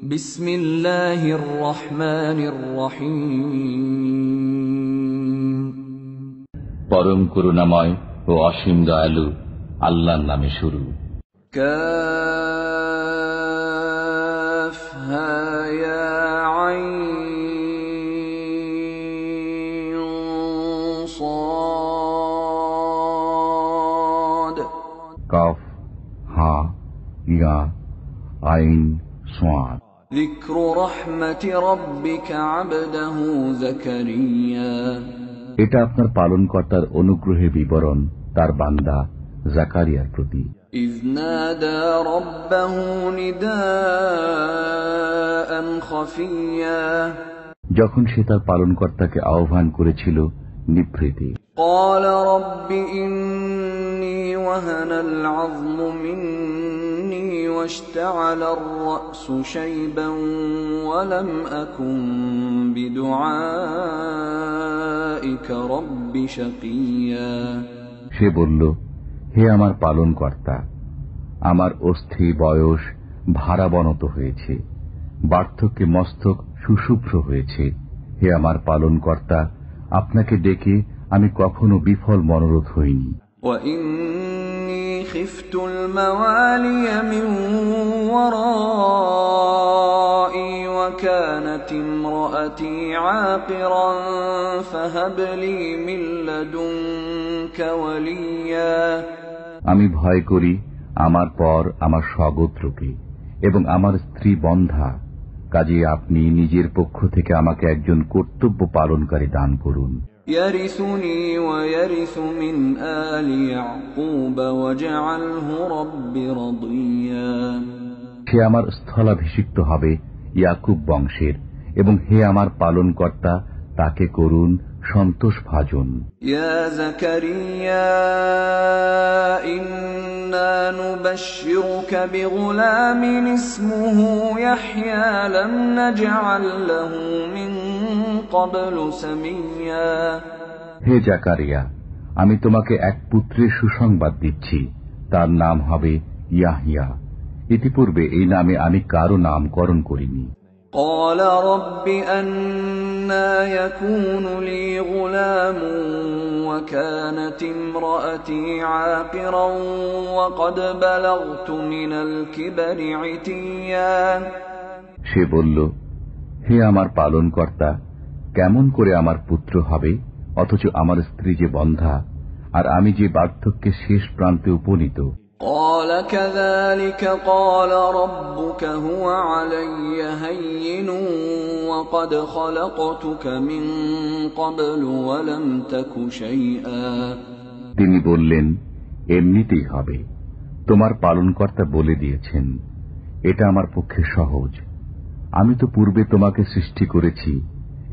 বিসমিল্লাহির রহমানির রহিম। পরম করুণাময় ও অসীম দয়ালু আল্লাহর নামে শুরু। কাফ হা ইয়া আইন সাদ। কাফ হা ইয়া আইন সাদ। যিকরু রাহমাতি রাব্বিকা আবদাহু যাকারিয়া। এটা আপনার পালনকর্তার অনুগ্রহের বিবরণ তার বান্দা জাকারিয়ার প্রতি। ইয নাদা রাব্বাহু নিদাআন খাফিয়্যা। যখন সে তার পালনকর্তাকে আহ্বান করেছিল নিভৃতে। قال رب إني وهن العظم مني واشتعل الرأس شيبا ولم أكن بدعائك رب شقيا। সে বলল, হে আমার পালনকর্তা, আমার অস্থি বয়স ভারাবনত হয়েছে, বার্ধক্যে মস্তক সুশুভ্র হয়েছে। হে আমার পালনকর্তা, আপনাকে ডেকে আমি কখনো বিফল মনোরথ হইনি। وإني خفت الموالي من ورائي وكانت امرأتي عاقرا فهب لي من لدنك وليا। আমি ভয় করি আমার পর আমার স্বগোত্রকে এবং আমার স্ত্রী বন্ধা, কাজে আপনি নিজের পক্ষ থেকে আমাকে একজন কর্তব্য পালনকারী দান করুন। يرثني ويرث من آل يعقوب واجعله رب رضيا। সে আমার স্থলাভিষিক্ত হবে ইয়াকুব বংশের, এবং হে আমার পালনকর্তা তাকে করুন সন্তোষভাজন। ইয়া যাকারিয়া ইন্না নুবাশশিরুকা বিগুলামিন ইসমুহু ইয়াহইয়া লাম নাজআল লাহু মিন ক্বাবলু সামিয়্যা। হে জাকারিয়া, আমি তোমাকে এক পুত্রের সুসংবাদ দিচ্ছি, তার নাম হবে ইয়াহইয়া। ইতিপূর্বে এই নামে আমি কারো নামকরণ করিনি। قال رب أنى يكون لي غلام وكانت امرأتي عاقرا وقد بلغت من الكبر عتيا। সে বলল, হে আমার পালনকর্তা, কেমন করে আমার পুত্র হবে, অথচ আমার স্ত্রী যে বন্ধা, আর আমি যে বার্ধক্যের শেষ প্রান্তে উপনীত। قال كذلك قال ربك هو علي هين وقد خلقتك من قبل ولم تك شيئا। তিনি বললেন, এমনিতেই হবে, তোমার পালনকর্তা বলে দিয়েছেন, এটা আমার পক্ষে সহজ। আমি তো পূর্বে তোমাকে সৃষ্টি করেছি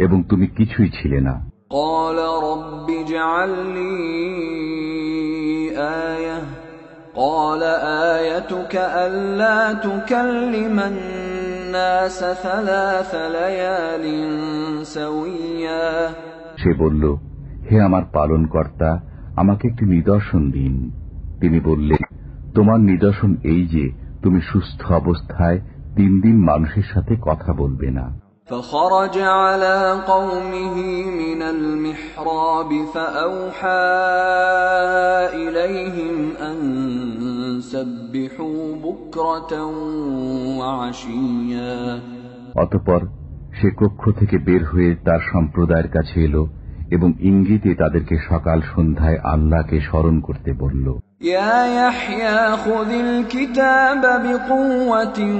এবং তুমি কিছুই ছিলে না। قال رب اجعل لي آية قال آيتك ألا تكلم الناس ثلاث ليال سويا। সে বলল, হে আমার পালনকর্তা, আমাকে একটি নিদর্শন দিন। তিনি বললেন, তোমার নিদর্শন এই যে তুমি সুস্থ অবস্থায় 3 দিন মানুষের সাথে কথা বলবে না। فخرج على قومه من المحراب فأوحى إليهم أن سبحوا بكرة وعشيا। অতঃপর সে কক্ষ থেকে বের হয়ে তার সম্প্রদায়ের কাছে এলো এবং ইঙ্গিতে তাদেরকে সকাল সন্ধ্যায় আল্লাহকে স্মরণ করতে বলল। ইয়া ইয়াহইয়া খুযিল কিতাবা বিকুওয়াতিন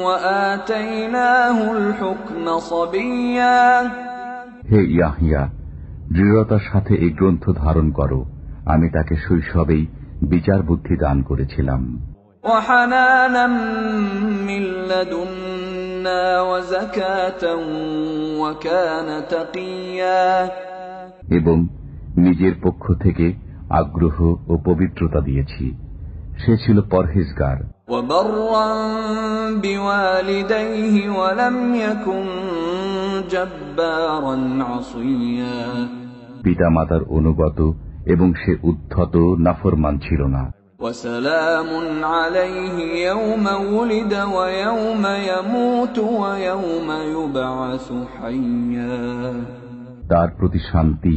ওয়া আতাইনাহুল হুকমা সাবিয়্যা। হে ইয়াহইয়া, দৃঢ়তার সাথে এই গ্রন্থ ধারণ করো, আমি তাকে শৈশবেই বিচার বুদ্ধি দান করেছিলাম। ওয়া হানানাম মিন লাদুন্না ওয়া যাকাতান ওয়া কানা তাকিয়্যা। এবং নিজের পক্ষ থেকে আগ্রহ ও পবিত্রতা দিয়েছি, সে ছিল পরহেজগার। পিতা মাতার অনুগত এবং সে উদ্ধত নাফরমান ছিল না। وسلام عليه يوم ولد ويوم يموت ويوم يبعث حيا। তার প্রতি শান্তি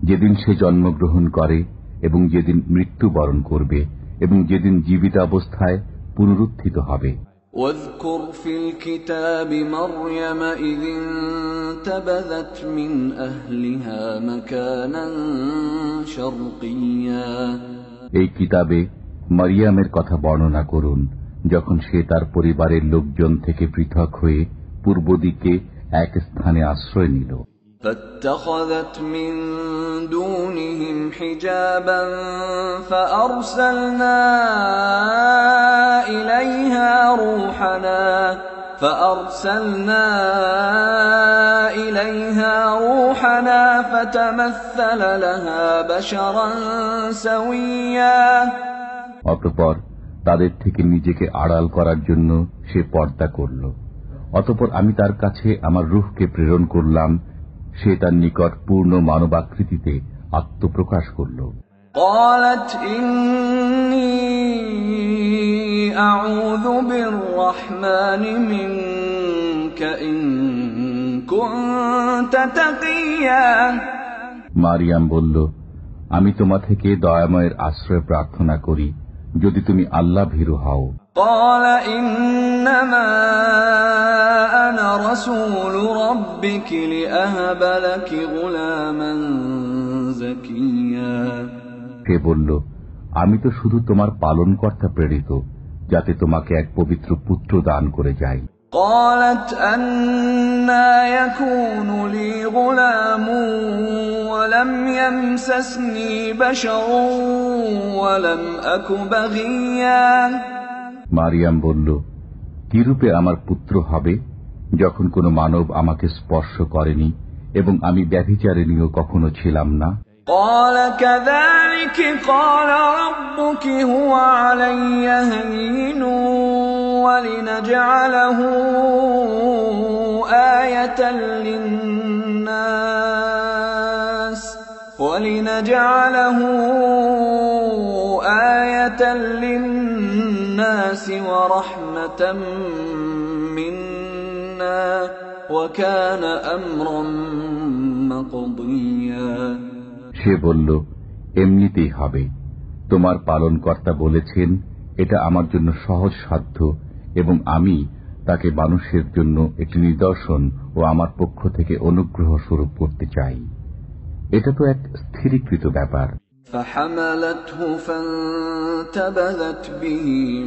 যেদিন সে জন্মগ্রহণ করে এবং যেদিন মৃত্যুবরণ করবে এবং যেদিন জীবিত অবস্থায় পুনরুত্থিত হবে। واذكر في الكتاب مريم إذ انتبذت من أهلها مكانا شرقيا। এই কিতাবে মারিয়ামের কথা বর্ণনা করুন, যখন সে তার পরিবারের লোকজন থেকে পৃথক হয়ে পূর্ব দিকে এক স্থানে আশ্রয় নিল। فاتخذت من دونهم حجابا فأرسلنا إليها روحنا فتمثل لها بشرا سويا। অতঃপর তাদের থেকে নিজেকে আড়াল করার জন্য সে পর্দা করল। অতঃপর আমি তার কাছে আমার রূহকে প্রেরণ করলাম, সে তার নিকট পূর্ণ মানবাকৃতিতে আত্মপ্রকাশ করল। قالت إني أعوذ بالرحمن منك إن كنت تقيا। মারিয়াম বলল, আমি তোমা থেকে দয়াময়ের আশ্রয় প্রার্থনা করি যদি তুমি আল্লাহ ভীরু হও। قال إنما أنا رسول ربك لأهب لك غلاما زكيا। সে বলল, আমি তো শুধু তোমার পালনকর্তা প্রেরিত, যাতে তোমাকে এক পবিত্র পুত্র দান করে যাই। قالت أنى يكون لي غلام ولم يمسسني بشر ولم أك بغيا। মারিয়াম বলল, কিরূপে আমার পুত্র হবে, যখন কোনো মানব আমাকে স্পর্শ করেনি এবং আমি ব্যভিচারিণীও কখনো ছিলাম না। قال كذلك قال ربك هو علي هين ولنجعله آية للناس ورحمة منا وكان أمرا مقضيا। সে বলল, এমনিতেই হবে। তোমার পালনকর্তা বলেছেন, এটা আমার জন্য সহজ সাধ্য এবং আমি তাকে মানুষের জন্য একটি নিদর্শন ও আমার পক্ষ থেকে অনুগ্রহ স্বরূপ করতে চাই। এটা তো এক স্থিরীকৃত ব্যাপার। فحملته فانتبذت به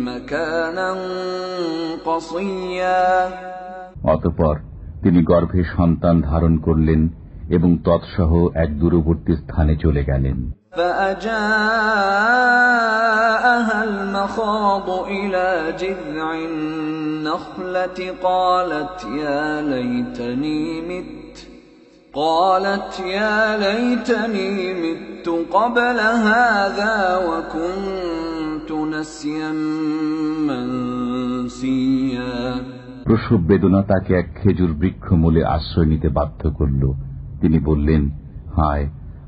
مكانا قصيا। অতঃপর তিনি গর্ভে সন্তান ধারণ করলেন এবং তৎসহ এক দূরবর্তী স্থানে চলে গেলেন। فأجاءها المخاض إلى جذع النخلة قالت يا ليتني مت قبل هذا وكنت نسيا منسيا। প্রসব বেদনা তাকে এক খেজুর বৃক্ষ মূলে আশ্রয় নিতে বাধ্য করল। তিনি বললেন, হায়,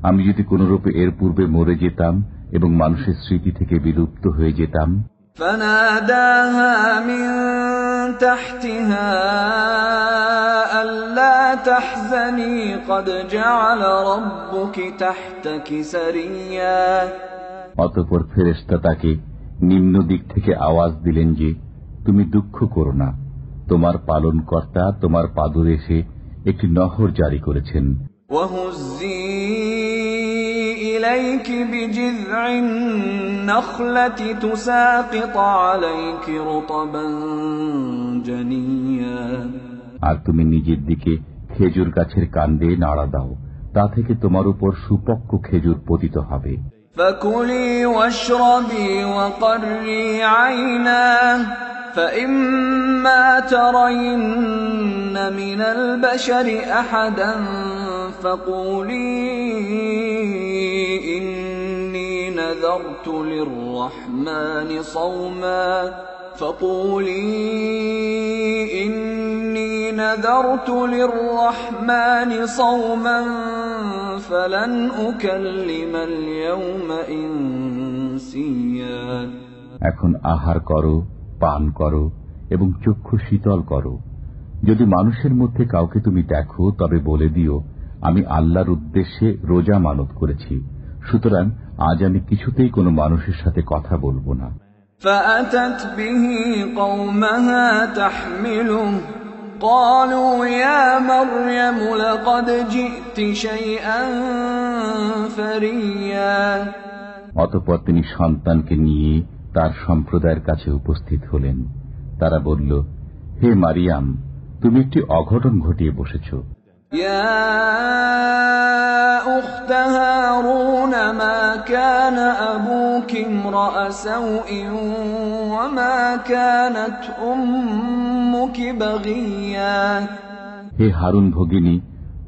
আমি যদি কোনরূপে এর পূর্বে মরে যেতাম এবং মানুষের স্মৃতি থেকে বিলুপ্ত হয়ে যেতাম। فناداها من تحتها ألا تحزني قد جعل ربك تحتك سريا। অতঃপর ফেরেশতা তাকে নিম্ন দিক থেকে আওয়াজ দিলেন যে, তুমি দুঃখ করো না, তোমার পালনকর্তা তোমার পাদুরে এসে একটি নহর জারি করেছেন। وهزي إليك بجذع النخلة تساقط عليك رطبا جنيا। আর তুমি নিজের দিকে খেজুর গাছের কাণ্ডে নাড়া দাও, তা থেকে তোমার উপর সুপক্ক খেজুর পতিত হবে। فكلي واشربي وقري عينا فإما ترين من البشر أحدا فقولي إني نذرت للرحمن صوما فلن أكلم اليوم إنسيا। منسيا এখন আহার করো, পান করো এবং চক্ষু শীতল করো। যদি মানুষের মধ্যে কাউকে তুমি দেখো তবে বলে দিও, আমি আল্লাহর উদ্দেশ্যে রোজা মানত করেছি, সুতরাং আজ আমি কিছুতেই কোনো মানুষের সাথে কথা বলবো না। فأتت به قومها تحمله قالوا يا مريم لقد جئت شيئا فريا অতঃপর তিনি সন্তানকে নিয়ে তার সম্প্রদায়ের কাছে উপস্থিত হলেন। তারা বলল, হে মারিয়াম, তুমি একটি অঘটন ঘটিয়ে বসেছ। يا أخت هارون ما كان أبوك امرأ سوء وما كانت أمك بغيا হে হারুন ভগিনী,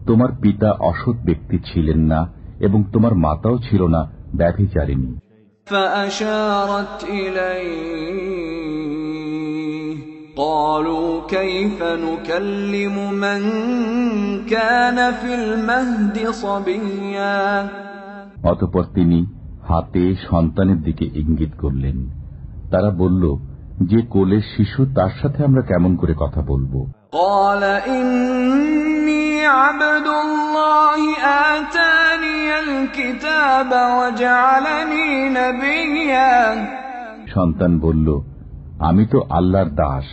তোমার পিতা অসৎ ব্যক্তি ছিলেন না এবং তোমার মাতাও ছিল না ব্যভিচারিণী। فأشارت إليه قالوا كيف نكلم من كان في المهد صبيا অতঃপর তিনি হাতে সন্তানের দিকে ইঙ্গিত করলেন। তারা বলল, যে কোলের শিশু তার সাথে আমরা কেমন করে কথা বলবো? قال إني عبد الله آتاني الكتاب وجعلني نبيا সন্তান বলল, আমি তো আল্লাহর দাস,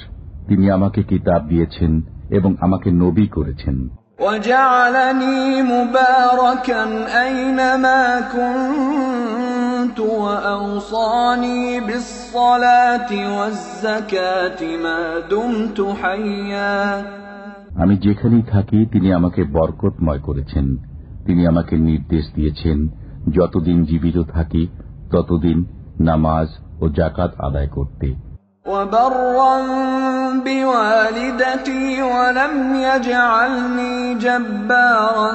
তিনি আমাকে কিতাব দিয়েছেন এবং আমাকে নবী করেছেন। وجعلني مباركا أينما كنت وأوصاني بالصلاة والزكاة ما دمت حيا আমি যেখানেই থাকি তিনি আমাকে বরকতময় করেছেন। তিনি আমাকে নির্দেশ দিয়েছেন যতদিন জীবিত থাকি ততদিন নামাজ ও যাকাত আদায় করতে। وبرا بوالدتي ولم يجعلني جبارا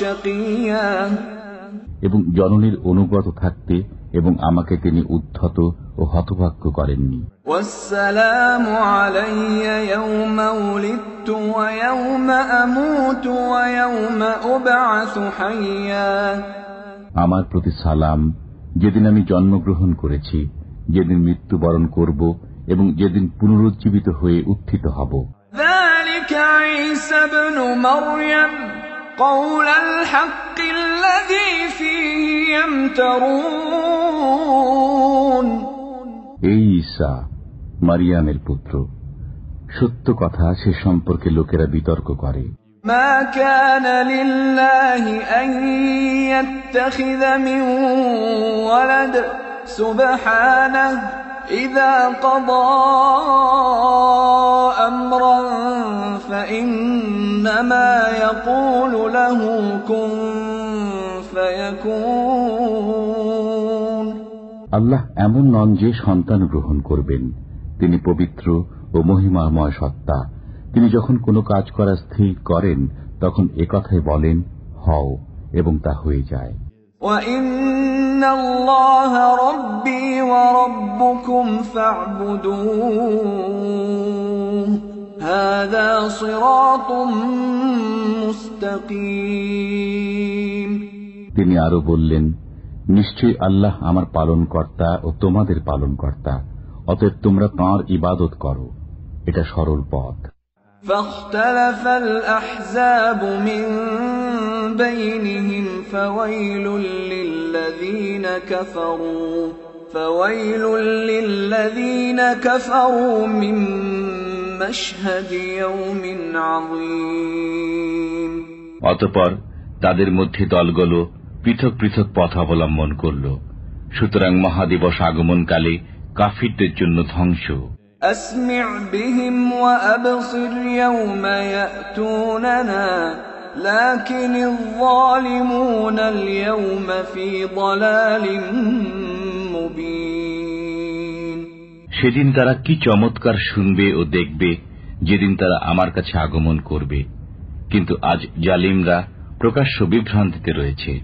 شقيا এবং জননীর অনুগত থাকতে এবং আমাকে তিনি উদ্ধত ও হতভাগ্য করেননি। والسلام علي يوم ولدت ويوم أموت ويوم أبعث حيا আমার প্রতি সালাম যেদিন আমি জন্মগ্রহণ করেছি, যেদিন মৃত্যুবরণ করব এবং যেদিন পুনরুজ্জীবিত হয়ে উত্থিত হব। ذلك عيسى ابن مريم قول الحق الذي فيه يمترون এই ঈসা মারিয়ামের পুত্র, সত্য কথা সে সম্পর্কে লোকেরা বিতর্ক করে। ما كان لله أن يتخذ من ولد سبحانه إذا قضى أمرا فإنما يقول له كن فيكون আল্লাহ এমন নন যে সন্তান গ্রহণ করবেন। তিনি পবিত্র ও মহিমাময় সত্তা। তিনি যখন কোনো কাজ করা স্থির করেন তখন একথাই বলেন, হও, এবং তা হয়ে যায়। وَإِنَّ اللَّهَ رَبِّي وَرَبُّكُمْ فَاعْبُدُوهُ هَذَا صِرَاطٌ مُسْتَقِيمٌ তিনি আরো বললেন, নিশ্চয়ই আল্লাহ আমার পালনকর্তা ও তোমাদের পালনকর্তা, অতএব তোমরা তাঁর ইবাদত করো, এটা সরল পথ। فاختلف الأحزاب من بينهم فويل للذين كفروا من مشهد يوم عظيم অতঃপর তাদের মধ্যে দলগুলো পৃথক পৃথক পথ অবলম্বন করল। সুতরাং মহাদিবস আগমনকালে কাফিরদের জন্য ধ্বংস। أسمع بهم وأبصر يوم يأتوننا لكن الظالمون اليوم في ضلال مبين সেদিন তারা কি চমৎকার শুনবে ও দেখবে যেদিন তারা আমার কাছে আগমন করবে, কিন্তু আজ জালিমরা প্রকাশ্য বিভ্রান্তিতে রয়েছে।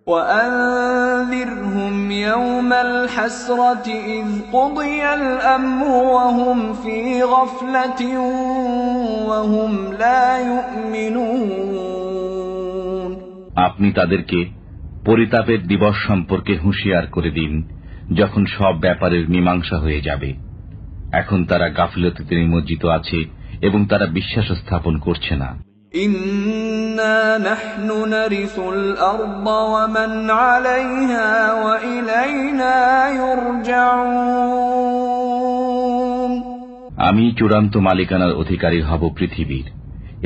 وأنذرهم يوم الحسرة إذ قضي الأمر وهم في غفلة وهم لا يؤمنون আপনি তাদেরকে পরিতাপের দিবস সম্পর্কে হুঁশিয়ার করে দিন, যখন সব ব্যাপারের মীমাংসা হয়ে যাবে। এখন তারা গাফিলতিতে নিমজ্জিত আছে এবং তারা বিশ্বাস স্থাপন করছে না। ইন্না নাহনু নারিসুল আরদ ওয়া মান আলাইহা ওয়া ইলাইনা ইউরজাউন। আমি চূড়ান্ত মালিকানার অধিকারী হব পৃথিবীর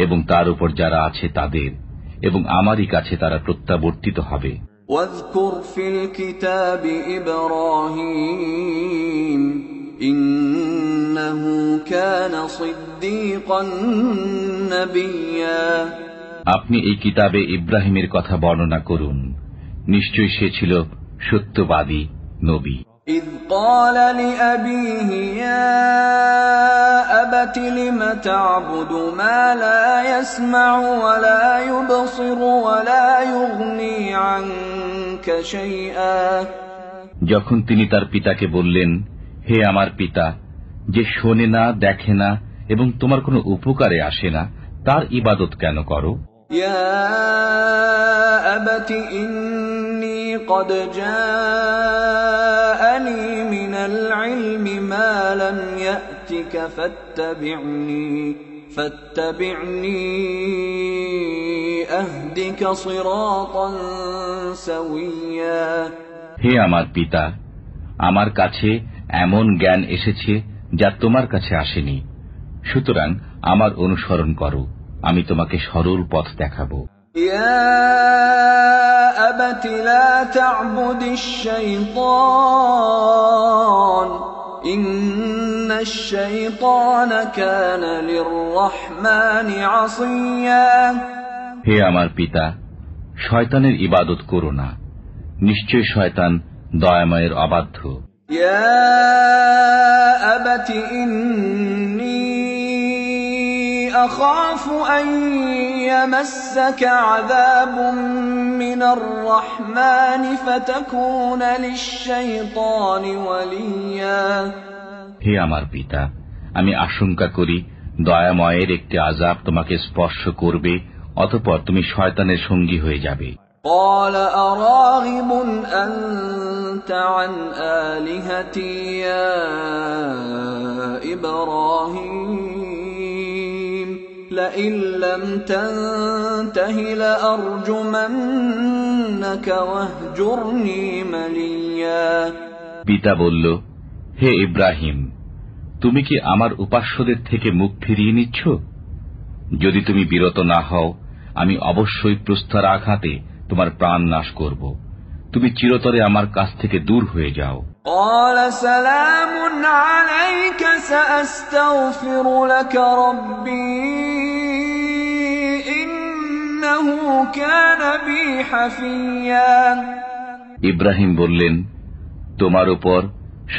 এবং তার উপর যারা আছে তাদের, এবং আমারই কাছে তারা প্রত্যাবর্তিত হবে। ওয়াযকুর ফিল কিতাবি ইব্রাহিম ইন্নাহু কানা সিদ্দীকান নাবিয়্যা। আপনি এই কিতাবে ইব্রাহিমের কথা বর্ণনা করুন, নিশ্চয়ই সে ছিল সত্যবাদী নবী। إذ قال لأبيه يا أبت لم تعبد ما لا يسمع ولا يبصر ولا يغني عنك شيئا। যখন তিনি তার পিতাকে বললেন, হে আমার পিতা, যে শোনে না, দেখে না এবং তোমার কোনো উপকারে আসে না, তার ইবাদত কেন করো? يا أبت إني قد جاءني من العلم ما لم يأتك فاتبعني أهدك صراطا سويا। হে আমার পিতা, আমার কাছে এমন জ্ঞান এসেছে যা তোমার কাছে আসেনি, সুতরাং আমার অনুসরণ করো, আমি তোমাকে সরল পথ দেখাবো। ইয়া আবাতি লা তা'বুদিশ শাইতান ইন্নাশ শাইতানা কানা লির-রাহমানি আসিয়া। হে আমার পিতা, শয়তানের ইবাদত করো না, নিশ্চয় শয়তান দয়াময়ের অবাধ্য। ইয়া আবাতি ইন্নী أخاف أن يمسك عذاب من الرحمن فتكون للشيطان وليا। হে আমার পিতা, আমি আশঙ্কা করি দয়াময়ের একটি আযাব তোমাকে স্পর্শ করবে, অতঃপর তুমি শয়তানের সঙ্গী হয়ে যাবে। قال أراغب أنت عن آلهتي يا إبراهيم لئن لم تنته لأرجمنك واهجرني مليا। পিতা বলল, হে ইব্রাহিম, তুমি কি আমার উপাস্যদের থেকে মুখ ফিরিয়ে নিচ্ছ? যদি তুমি বিরত না হও, আমি অবশ্যই প্রস্তর আঘাতে তোমার প্রাণ নাশ করব। তুমি চিরতরে আমার কাছ থেকে দূর হয়ে যাও। قال سلام عليك سأستغفر لك ربي إنه كان بي حفيا। ইব্রাহিম বললেন, তোমার উপর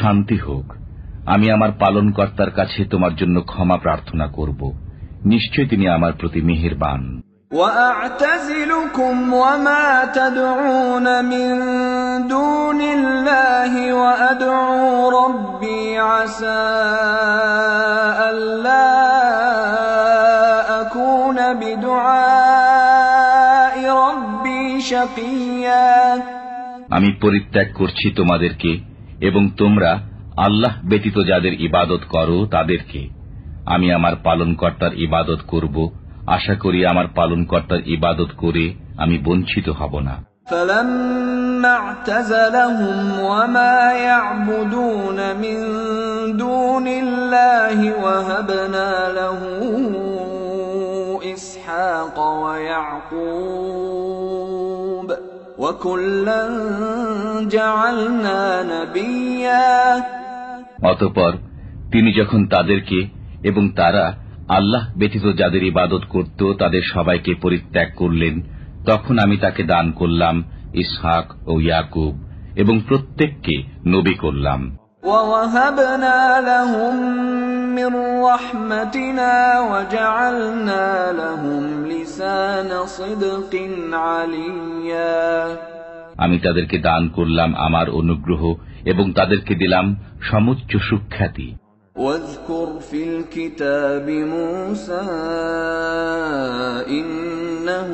শান্তি হোক, আমি আমার পালনকর্তার কাছে তোমার জন্য ক্ষমা প্রার্থনা করব, নিশ্চয় তিনি আমার প্রতি মেহেরবান। وأعتزلكم وما تدعون من دون الله وأدعو ربي عسى ألا أكون بدعاء ربي شقيا। আমি পরিত্যাগ করছি তোমাদেরকে এবং তোমরা আল্লাহ ব্যতীত যাদের ইবাদত করো তাদেরকে। আমি আমার পালনকর্তার ইবাদত করব, আশা করি আমার পালনকর্তার ইবাদত করে আমি বঞ্চিত হব না। فَلَمَّا اعْتَزَلَهُمْ وَمَا يَعْبُدُونَ مِن دُونِ اللَّهِ وَهَبْنَا لَهُ إِسْحَاقَ وَيَعْقُوبَ وَكُلًّا جَعَلْنَا نَبِيًّا। অতঃপর তিনি যখন তাদেরকে এবং তারা আল্লাহ ব্যতীত যাদের ইবাদত করত তাদের সবাইকে পরিত্যাগ করলেন, তখন আমি তাকে দান করলাম ইসহাক ও ইয়াকুব এবং প্রত্যেককে নবী করলাম। وَوَهَبْنَا لَهُم مِّن رَّحْمَتِنَا وَجَعَلْنَا لَهُمْ لِسَانَ صِدْقٍ عَلِيًّا। আমি তাদেরকে দান করলাম আমার অনুগ্রহ এবং তাদেরকে দিলাম সমুচ্চ সুখ্যাতি। واذكر في الكتاب موسى إنه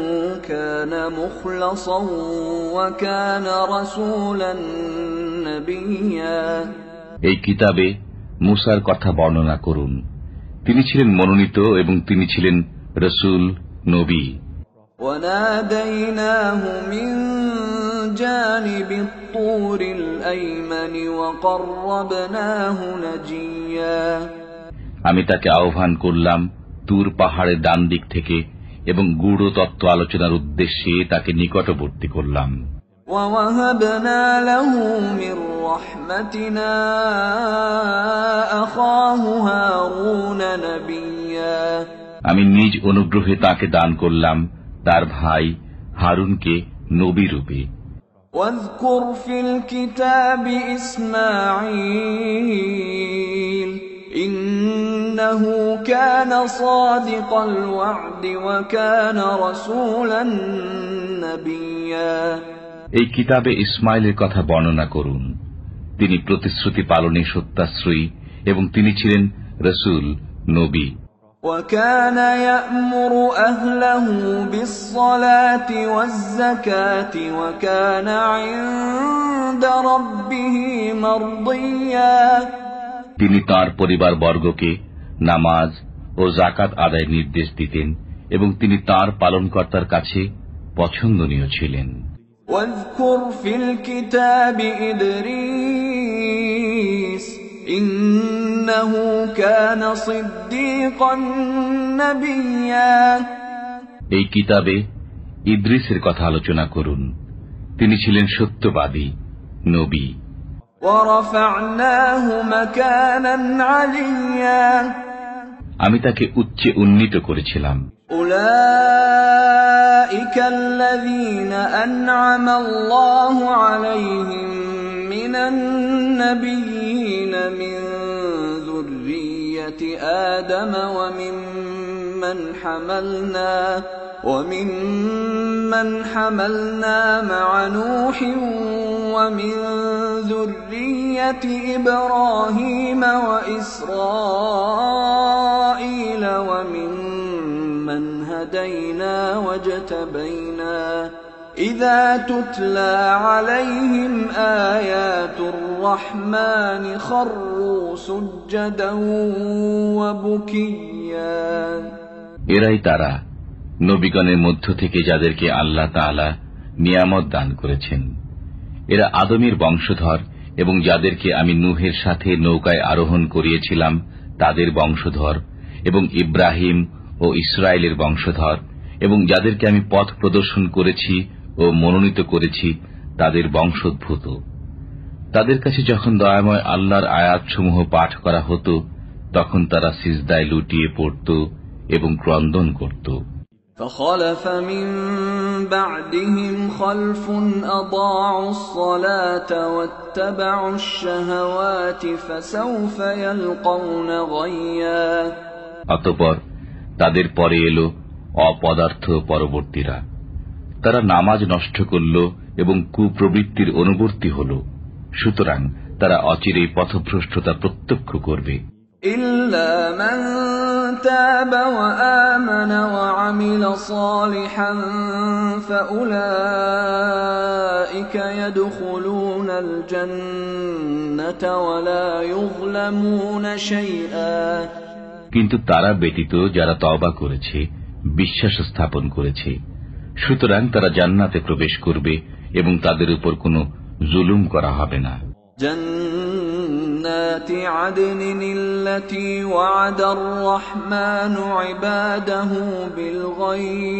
كان مخلصا وكان رسولا نبيا এই কিতাবে মুসার কথা বর্ণনা করুন। তিনি ছিলেন মনোনীত এবং তিনি ছিলেন রাসূল, নবী। وناديناه من جانب الطور الأيمن وقربناه نجيا আমি তাকে আহ্বান করলাম তুর পাহাড়ের ডান দিক থেকে এবং গূঢ় তত্ত্ব আলোচনার উদ্দেশ্যে তাকে নিকটবর্তী করলাম। ووهبنا له من رحمتنا أخاه هارون نبيا আমি নিজ অনুগ্রহে তাকে দান করলাম তার ভাই হারুনকে নবী রূপে। واذكر في الكتاب إسماعيل إنه كان صادق الوعد وكان رسولا نبيا এই কিতাবে ইসমাইলের কথা বর্ণনা করুন। তিনি প্রতিশ্রুতি পালনে সত্যাশ্রয়ী এবং তিনি ছিলেন রাসূল, নবী। وكان يأمر أهله بالصلاة والزكاة وكان عند ربه مرضيا তিনি তাঁর পরিবারবর্গকে নামাজ ও যাকাত আদায়ের নির্দেশ দিতেন এবং তিনি তাঁর পালনকর্তার কাছে পছন্দনীয় ছিলেন। واذكر في الكتاب إدريس إنه كان صديقا نبيا এই কিতাবে ইদ্রিসের কথা আলোচনা করুন। তিনি ছিলেন সত্যবাদী, নবী। ورفعناه مكانا عليا আমি তাকে উচ্চে উন্নীত করেছিলাম। أولئك الذين أنعم الله عليهم من النبيين من ذرية آدم وممن حملنا مع نوح ومن ذرية إبراهيم وإسرائيل وممن هدينا واجتبينا إذا تتلى عليهم آيات الرحمن خروا سجدا وبكيا এরাই তারা নবীগণের মধ্য থেকে যাদেরকে আল্লাহ তাআলা নিয়ামত দান করেছেন। এরা আদমের বংশধর এবং যাদেরকে আমি নূহের সাথে নৌকায় আরোহণ করিয়েছিলাম তাদের বংশধর, এবং ইব্রাহিম ও ইসরায়েলের বংশধর, এবং যাদেরকে আমি পথ প্রদর্শন করেছি ও মনোনীত করেছি তাদের বংশোদ্ভূত। তাদের কাছে যখন দয়াময় আল্লাহর আয়াতসমূহ পাঠ করা হতো তখন তারা সিজদায় লুটিয়ে পড়ত এবং ক্রন্দন করত। فخلف من بعدهم خلف أضاعوا الصلاة واتبعوا الشهوات فسوف يلقون غيا অতঃপর তাদের পরে এলো অপদার্থ পরবর্তীরা। তারা নামাজ নষ্ট করল এবং কুপ্রবৃত্তির অনুবর্তী হল। সুতরাং তারা অচিরেই পথভ্রষ্টতা প্রত্যক্ষ করবে। إلا من تاب وآمن وعمل صالحا فأولئك يدخلون الجنة ولا يظلمون شيئا কিন্তু তারা ব্যতীত যারা তওবা করেছে, বিশ্বাস স্থাপন করেছে, সুতরাং তারা জান্নাতে প্রবেশ করবে এবং তাদের উপর কোনো জুলুম করা হবে না। جنات عدن التي وعد الرحمن عباده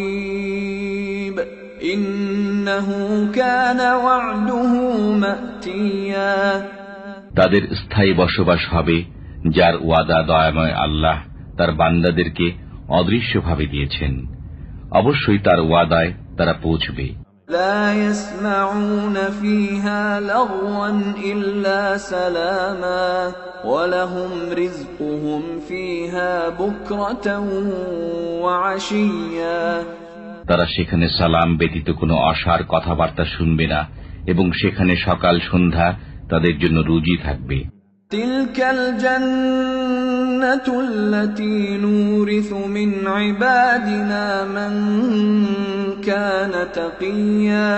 بالغيب إنه كان وعده مأتيا তাদের স্থায়ী বসবাস হবে যার ওয়াদা দয়াময় আল্লাহ তার বান্দাদেরকে অদৃশ্যভাবে দিয়েছেন। অবশ্যই তার ওয়াদায় তারা পৌঁছবে। لا يسمعون فيها لغوا إلا سلاما ولهم رزقهم فيها بكرة وعشيا তারা সেখানে সালাম ব্যতীত কোনো অসার কথাবার্তা শুনবে না এবং সেখানে সকাল সন্ধ্যা তাদের জন্য রুজি থাকবে। تلك الجنة التي نورث من عبادنا من كان تقيا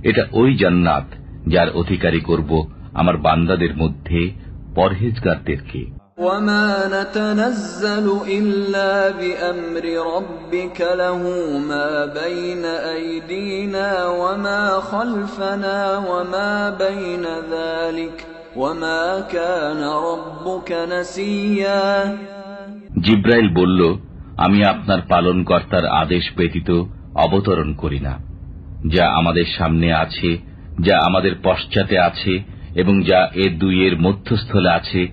এটা ওই জান্নাত যার অধিকারী করব আমার বান্দাদের মধ্যে পরহেজগারদেরকে। وما نتنزل إلا بأمر ربك له ما بين أيدينا وما خلفنا وما بين ذلك وما كان ربك نسيا। জিব্রাইল বলল, আমি আপনার পালনকর্তার আদেশ ব্যতীত অবতরণ করি না। যা আমাদের সামনে আছে, যা আমাদের পশ্চাতে আছে এবং যা এ দুইয়ের মধ্যস্থলে আছে,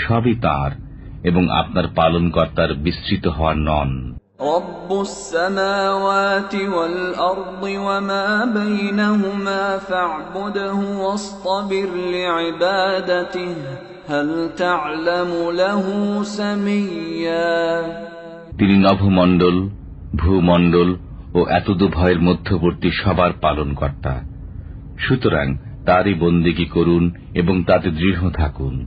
সবই তাঁর এবং আপনার পালনকর্তার বিস্তৃত হওয়ার নন। রব্বুস সামাওয়াতি ওয়াল আরদি ওয়া মা বাইনাহুমা ফা'বুদহু ওয়াসতাবির লিইবাদাতিহি হাল তা'লামু লাহু সামিয়্যা। তিনি নভমণ্ডল, ভূমণ্ডল ও এতদুভয়ের মধ্যবর্তী সবার পালনকর্তা। সুতরাং তারই বন্দেগী করুন এবং তাতে দৃঢ় থাকুন।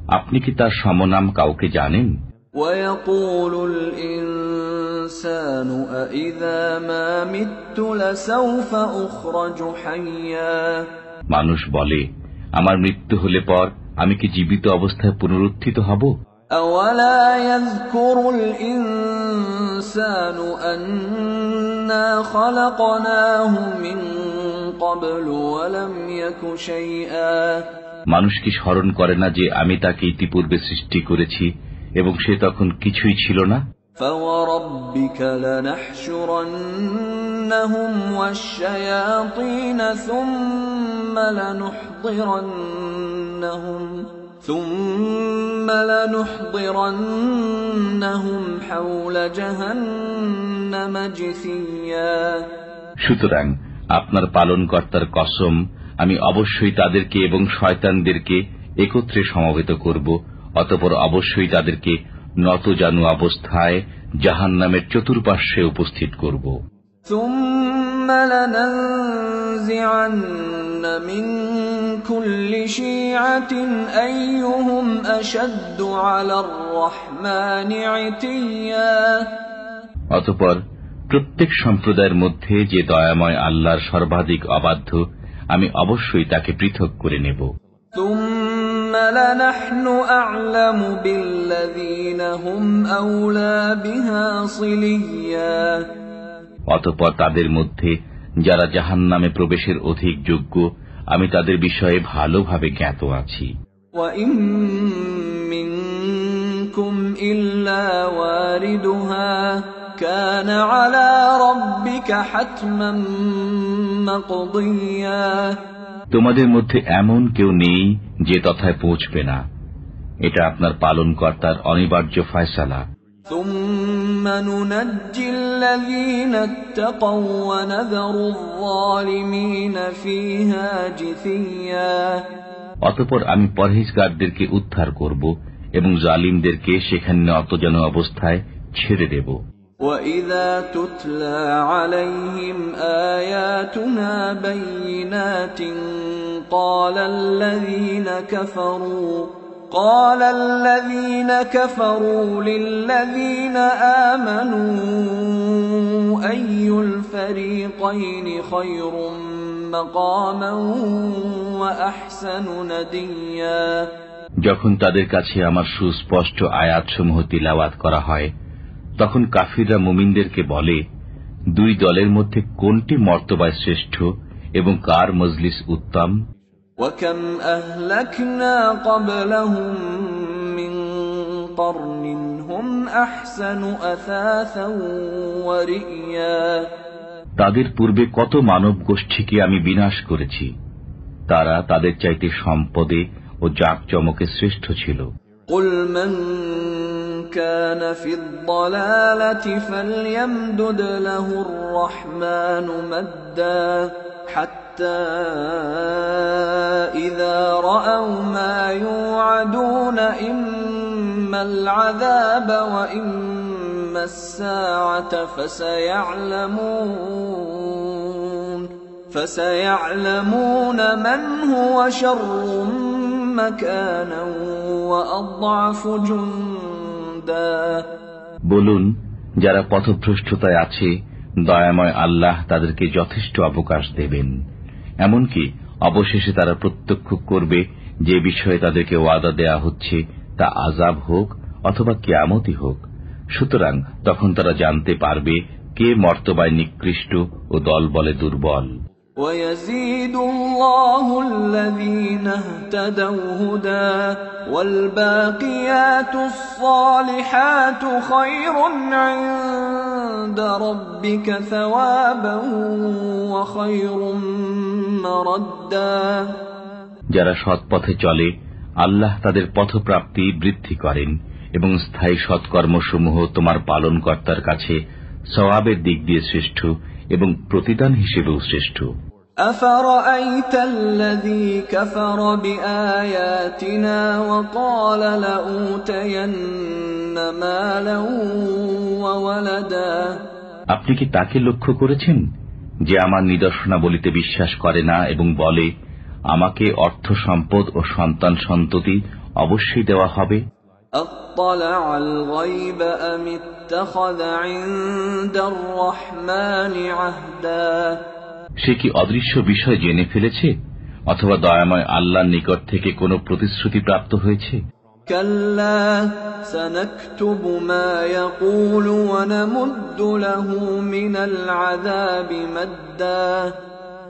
আপনি কি তার সমনাম কাউকে জানেন? ওয়ায়াকুলুল ইনসানু আইযা মা মিততু লাসাউফা উখরাজু হাইয়্যা। মানুষ বলে, আমার মৃত্যু হলে পর আমি কি জীবিত অবস্থায় পুনরুত্থিত হব? আওয়ালা ইয়াযকুরুল ইনসানু আন্না খালাকনাহু মিন ক্বাবলু ওয়া লাম ইয়াকু শাইআ। মানুষ কি স্মরণ করে না যে আমি তাকে ইতিপূর্বে সৃষ্টি করেছি এবং সে তখন কিছুই ছিল না? ফাওয়ারাব্বিকা লানাহশুরান্নাহুম ওয়াশ-শায়াতিন সুম্মা লানুহদিরান্নাহুম হাওলা জাহান্নাম জিসিয়্যা। সুতরাং আপনার পালনকর্তার কসম, আমি অবশ্যই তাদেরকে এবং শয়তানদেরকে একত্রে সমবেত করব, অতঃপর অবশ্যই তাদেরকে নতজানু অবস্থায় জাহান্নামের চতুর্পার্শ্বে উপস্থিত করব। সুম্মা লানানজি'আন্না মিন কুল্লি শি'আতিন আইয়ুহুম আশাদ্দু 'আলার রাহমানি 'ইতিয়্যা। অতঃপর প্রত্যেক সম্প্রদায়ের মধ্যে যে দয়াময় আল্লাহর সর্বাধিক অবাধ্য, আমি অবশ্যই তাকে পৃথক করে নেব। সুম্মা লানাহনু আ'লামু বিল্লাযীনা হুম আওলা বিহা সিলিয়্যা। অতঃপর তাদের মধ্যে যারা জাহান্নামে প্রবেশের অধিক যোগ্য, আমি তাদের বিষয়ে ভালোভাবে জ্ঞাত আছি। ওয়া ইম মিনকুম ইল্লা ওয়ারিদুহা কানা আলা রাব্বিকা হাতমান মাকদিয়্যা। তোমাদের মধ্যে এমন কেউ নেই যে তথায় পৌঁছবে না, এটা আপনার পালনকর্তার অনিবার্য ফয়সালা। সুম্মা নুনাজ্জিল্লাযীনা ইত্তাকাও ওয়া নাযারুয যালিমিনা ফীহা জিসিয়্যা। অতঃপর আমি পরহেজগারদেরকে উদ্ধার করব এবং জালিমদেরকে সেখানে নতজানু অবস্থায় ছেড়ে দেব। وَإِذَا تُتْلَى عَلَيْهِمْ آيَاتُنَا بَيِّنَاتٍ قَالَ الَّذِينَ كَفَرُوا لِلَّذِينَ آمَنُوا أَيُّ الْفَرِيقَيْنِ خَيْرٌ مَقَامًا وَأَحْسَنُ نَدِيًّا। যখন তাদের কাছে আমার সুস্পষ্ট আয়াতসমূহ তিলাওয়াত করা হয়, তখন কাফিররা মুমিনদেরকে বলে, দুই দলের মধ্যে কোনটি মর্তবায় শ্রেষ্ঠ এবং কার মজলিস উত্তম। وَكَمْ أَهْلَكْنَا قَبْلَهُمْ مِنْ قَرْنٍ هُمْ أَحْسَنُ أَثَاثًا وَرِئْيًا। তাদের পূর্বে কত মানব গোষ্ঠীকে আমি বিনাশ করেছি, তারা তাদের চাইতে সম্পদে ও জাঁকজমকে শ্রেষ্ঠ ছিল। قُلْ مَنْ كَانَ فِي الضَّلَالَةِ فَلْيَمْدُدْ لَهُ الرَّحْمَنُ مَدًّا حَتَّى إِذَا رَأَوْا مَا يُوعَدُونَ إِمَّا الْعَذَابَ وَإِمَّا السَّاعَةَ فَسَيَعْلَمُونَ مَنْ هُوَ شَرٌّ مَكَانًا وَأَضْعَفُ جُنْدًا। বলুন, যারা পথভ্রষ্টতায় আছে, দয়াময় আল্লাহ তাদেরকে যথেষ্ট অবকাশ দেবেন। এমনকি অবশেষে তারা প্রত্যক্ষ করবে যে বিষয়ে তাদেরকে ওয়াদা দেয়া হচ্ছে তা আযাব হোক অথবা কিয়ামতই হোক। সুতরাং তখন তারা জানতে পারবে কে মর্তবায় নিকৃষ্ট ও দলবলে দুর্বল। وَيَزِيدُ اللَّهُ الَّذِينَ اهْتَدَوْا هُدًى وَالْبَاقِيَاتُ الصَّالِحَاتُ خَيْرٌ عِندَ رَبِّكَ ثَوَابًا وَخَيْرٌ مَّرَدًّا। যারা সৎ পথে চলে আল্লাহ তাদের পথপ্রাপ্তি বৃদ্ধি করেন এবং স্থায়ী সৎকর্মসমূহ তোমার পালনকর্তার কাছে সওয়াবের দিক দিয়ে শ্রেষ্ঠ এবং প্রতিদান হিসেবেও শ্রেষ্ঠ। أَفَرَأَيْتَ الَّذِي كَفَرَ بِآيَاتِنَا وَقَالَ لَأُوتَيَنَّ مَالًا وَوَلَدًا। আপনি কি তাকে লক্ষ্য করেছেন যে আমার নিদর্শনাবলিতে বিশ্বাস করে না এবং বলে আমাকে অর্থ সম্পদ ও সন্তান সন্ততি অবশ্যই দেওয়া হবে? أَطَّلَعَ الْغَيْبَ أَمِ اتَّخَذَ عِندَ الرَّحْمَنِ عَهْدًا। সে কি অদৃশ্য বিষয় জেনে ফেলেছে অথবা দয়াময় আল্লাহর নিকট থেকে কোনো প্রতিশ্রুতি প্রাপ্ত হয়েছে? كَلَّا سَنَكْتُبُ مَا يَقُولُ وَنَمُدُّ لَهُ مِنَ الْعَذَابِ مَدًّا।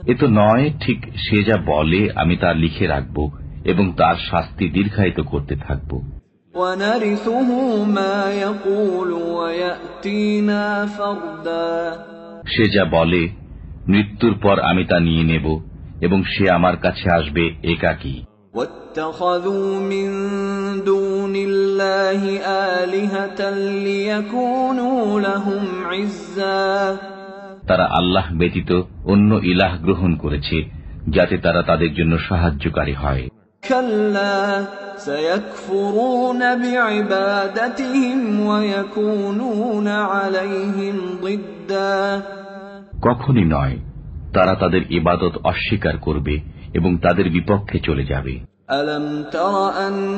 এ তো নয়, ঠিক সে যা বলে আমি তা লিখে রাখব এবং তার শাস্তি দীর্ঘায়িত করতে থাকব। وَنَرِثُهُ مَا يَقُولُ وَيَأْتِينَا فَرْدًا। সে যা বলে মৃত্যুর পর আমি তা নিয়ে নেব এবং সে আমার কাছে আসবে একাকী। وَاتَّخَذُوا مِن دُونِ اللَّهِ آلِهَةً لِيَكُونُوا لَهُمْ عِزًّا। তারা আল্লাহ ব্যতীত অন্য ইলাহ গ্রহণ করেছে যাতে তারা তাদের জন্য সাহায্যকারী হয়। كَلَّا سَيَكْفُرُونَ بِعِبَادَتِهِمْ وَيَكُونُونَ عَلَيْهِمْ ضِدًّا। কখনই নয়, তারা তাদের ইবাদত অস্বীকার করবে এবং তাদের বিপক্ষে চলে যাবে। أَلَمْ تَرَ أَنَّا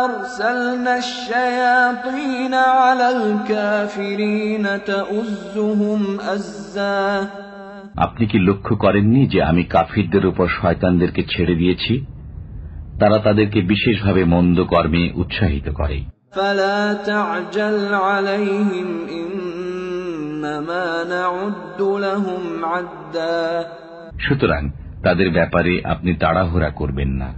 أَرْسَلْنَا الشَّيَاطِينَ عَلَى الْكَافِرِينَ تَؤُزُّهُمْ أَزًّا। আপনি কি লক্ষ্য করেননি যে আমি কাফিরদের উপর শয়তানদেরকে ছেড়ে দিয়েছি? তারা তাদেরকে বিশেষভাবে মন্দ কর্মে উৎসাহিত করে। فَلَا تَعْجَلْ عَلَيْهِمْ إِنَّمَا نَعُدُّ لَهُمْ عَدًّا। সুতরাং তাদের ব্যাপারে আপনি তাড়াহুড়া করবেন না,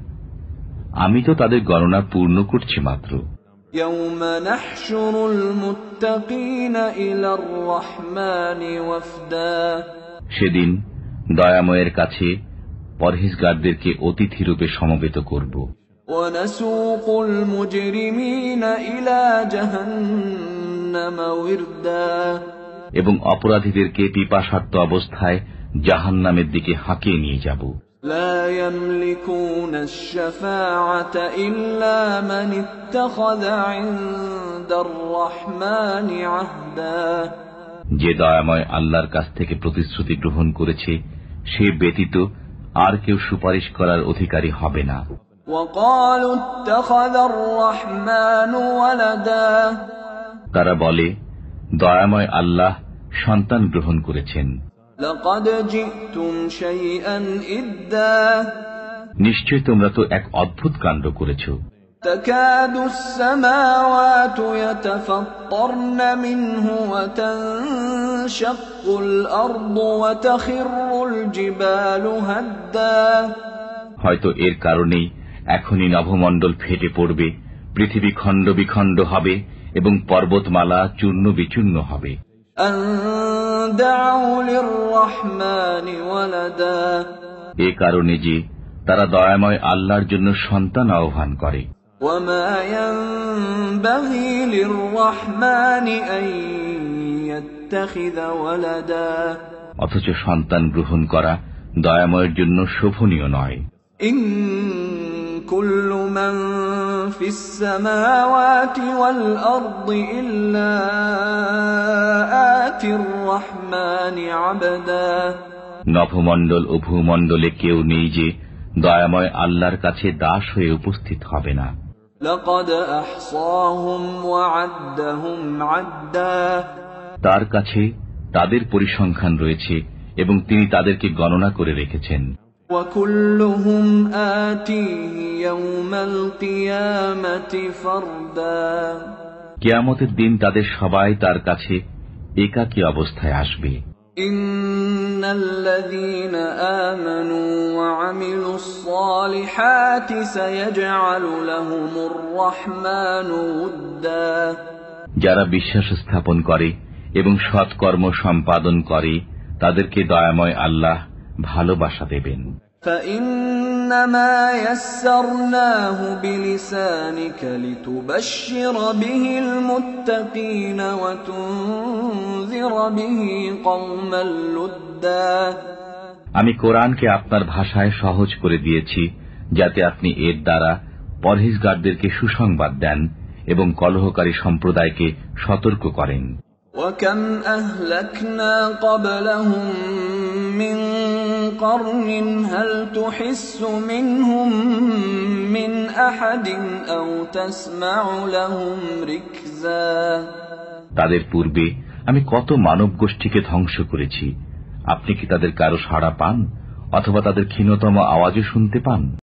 আমি তো তাদের গণনা পূর্ণ করছি মাত্র। يَوْمَ نَحْشُرُ الْمُتَّقِينَ إِلَى الرَّحْمَنِ وَفْدًا। সেদিন দয়াময়ের কাছে পরহেজগারদেরকে অতিথিরূপে সমবেত করব। وَنَسُوقُ الْمُجْرِمِينَ إِلَى جَهَنَّمَ وِرْدًا। এবং অপরাধীদেরকে পিপাসার্ত অবস্থায় জাহান্নামের দিকে হাঁকিয়ে নিয়ে যাব। لَا يَمْلِكُونَ الشَّفَاعَةَ إِلَّا مَنِ اتَّخَذَ عِندَ الرَّحْمَنِ عَهْدًا। যে দয়াময় আল্লাহর কাছ থেকে প্রতিশ্রুতি গ্রহণ করেছে সে ব্যতীত আর কেউ সুপারিশ করার অধিকারী হবে না। وَقَالُوا اتَّخَذَ الرَّحْمَنُ وَلَدًا। তারা বলে দয়াময় আল্লাহ সন্তান গ্রহণ করেছেন। لَقَدْ جِئْتُمْ شَيْئًا إِدًّا। নিশ্চয় তোমরা তো এক অদ্ভুত কাণ্ড করেছ। تَكَادُ السَّمَاوَاتُ يَتَفَطَّرْنَ مِنْهُ وَتَنشَقُّ الْأَرْضُ وَتَخِرُّ الْجِبَالُ هَدًّا। হয়তো এর কারণেই এখনই নভমণ্ডল ফেটে পড়বে, পৃথিবী খণ্ড বিখণ্ড হবে এবং পর্বতমালা চূর্ণ বিচূর্ণ হবে। أَن دَعَوْا لِلرَّحْمَنِ وَلَدًا। এ কারণে যে তারা দয়াময় আল্লাহর জন্য সন্তান আহ্বান করে। وَمَا يَنبَغِي لِلرَّحْمَنِ أَن يَتَّخِذَ وَلَدًا। অথচ সন্তান গ্রহণ করা দয়াময়ের জন্য শোভনীয় নয়। إِن كُلُّ مَن فِي السَّمَاوَاتِ وَالْأَرْضِ إِلَّا آتِي الرَّحْمَنِ عَبْدًا। নভমণ্ডল ও ভূমণ্ডলে কেউ নেই যে দয়াময় আল্লাহর কাছে দাস হয়ে উপস্থিত হবে না। لَقَدْ أَحْصَاهُمْ وَعَدَّهُمْ عَدًّا। তার কাছে তাদের পরিসংখ্যান রয়েছে এবং তিনি তাদেরকে গণনা করে রেখেছেন। وكلهم آتيه يوم القيامة فردا কিয়ামতের দিন তাদের সবাই তার কাছে একাকী অবস্থায় আসবে। إن الذين آمنوا وعملوا الصالحات سيجعل لهم الرحمن ودا যারা বিশ্বাস স্থাপন করে এবং সৎকর্ম সম্পাদন করে তাদেরকে দয়াময় আল্লাহ ভালোবাসা দেবেন। فإنما يسرناه بلسانك لتبشر به المتقين وتنذر به قوما لدا আমি কোরআনকে আপনার ভাষায় সহজ করে দিয়েছি যাতে আপনি এর দ্বারা পরহেজগারদেরকে সুসংবাদ দেন এবং কলহকারী সম্প্রদায়কে সতর্ক করেন। وكم أهلكنا قبلهم من قرن هل تحس منهم من أحد أو تسمع لهم ركزا তাদের পূর্বে আমি কত মানব গোষ্ঠীকে ধ্বংস করেছি, আপনি কি তাদের কারো সাড়া পান অথবা তাদের ক্ষীণতম আওয়াজও শুনতে পান?